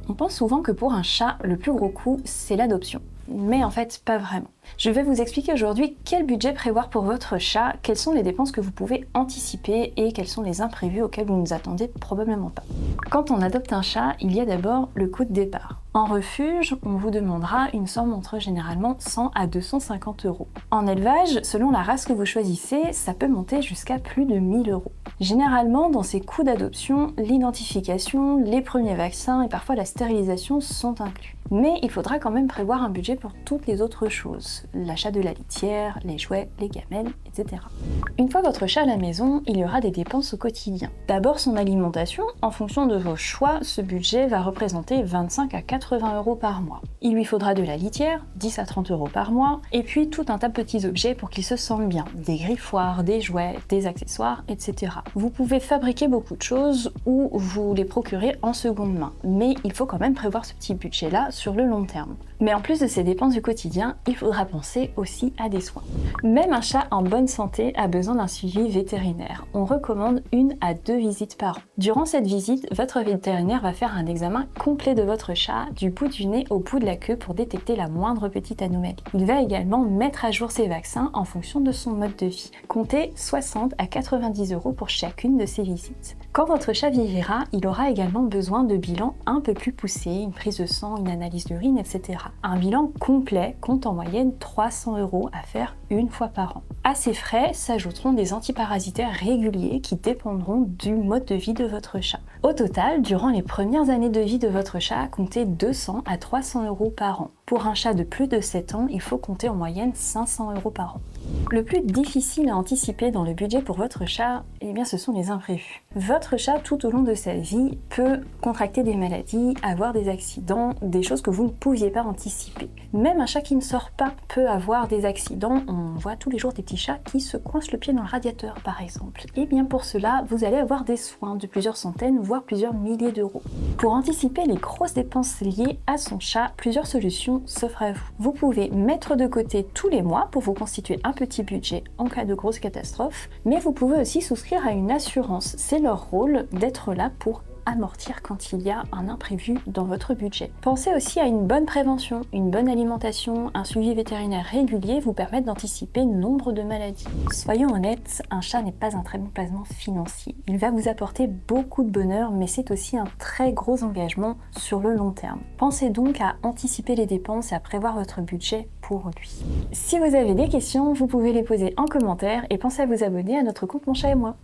On pense souvent que pour un chat, le plus gros coût, c'est l'adoption. Mais en fait, pas vraiment. Je vais vous expliquer aujourd'hui quel budget prévoir pour votre chat, quelles sont les dépenses que vous pouvez anticiper et quels sont les imprévus auxquels vous ne vous attendez probablement pas. Quand on adopte un chat, il y a d'abord le coût de départ. En refuge, on vous demandera une somme entre généralement 100 à 250 euros. En élevage, selon la race que vous choisissez, ça peut monter jusqu'à plus de 1000 euros. Généralement, dans ces coûts d'adoption, l'identification, les premiers vaccins et parfois la stérilisation sont inclus. Mais il faudra quand même prévoir un budget pour toutes les autres choses, l'achat de la litière, les jouets, les gamelles, etc. Une fois votre chat à la maison, il y aura des dépenses au quotidien. D'abord son alimentation, en fonction de vos choix, ce budget va représenter 25 à 80 euros par mois. Il lui faudra de la litière, 10 à 30 euros par mois, et puis tout un tas de petits objets pour qu'il se sente bien, des griffoirs, des jouets, des accessoires, etc. Vous pouvez fabriquer beaucoup de choses ou vous les procurer en seconde main, mais il faut quand même prévoir ce petit budget-là sur le long terme. Mais en plus de ces dépenses du quotidien, il faudra penser aussi à des soins. Même un chat en bonne santé a besoin d'un suivi vétérinaire. On recommande 1 à 2 visites par an. Durant cette visite, votre vétérinaire va faire un examen complet de votre chat, du bout du nez au bout de la queue pour détecter la moindre petite anomalie. Il va également mettre à jour ses vaccins en fonction de son mode de vie. Comptez 60 à 90 euros pour chacune de ces visites. Quand votre chat vieillira, il aura également besoin de bilans un peu plus poussés, une prise de sang, une analyse d'urine, etc. Un bilan complet compte en moyenne 300 euros à faire une fois par an. À ces frais s'ajouteront des antiparasitaires réguliers qui dépendront du mode de vie de votre chat. Au total, durant les premières années de vie de votre chat, comptez 200 à 300 euros par an. Pour un chat de plus de 7 ans, il faut compter en moyenne 500 euros par an. Le plus difficile à anticiper dans le budget pour votre chat, eh bien ce sont les imprévus. Votre chat, tout au long de sa vie, peut contracter des maladies, avoir des accidents, des choses que vous ne pouviez pas anticiper. Même un chat qui ne sort pas peut avoir des accidents. On voit tous les jours des petits chats qui se coincent le pied dans le radiateur, par exemple. Et bien pour cela, vous allez avoir des soins de plusieurs centaines, voire plusieurs milliers d'euros. Pour anticiper les grosses dépenses liées à son chat, plusieurs solutions s'offrent à vous. Vous pouvez mettre de côté tous les mois pour vous constituer un petit budget en cas de grosse catastrophe, mais vous pouvez aussi souscrire à une assurance. C'est leur rôle d'être là pour amortir quand il y a un imprévu dans votre budget. Pensez aussi à une bonne prévention, une bonne alimentation, un suivi vétérinaire régulier vous permettent d'anticiper nombre de maladies. Soyons honnêtes, un chat n'est pas un très bon placement financier. Il va vous apporter beaucoup de bonheur, mais c'est aussi un très gros engagement sur le long terme. Pensez donc à anticiper les dépenses et à prévoir votre budget pour lui. Si vous avez des questions, vous pouvez les poser en commentaire et pensez à vous abonner à notre compte Mon Chat et Moi.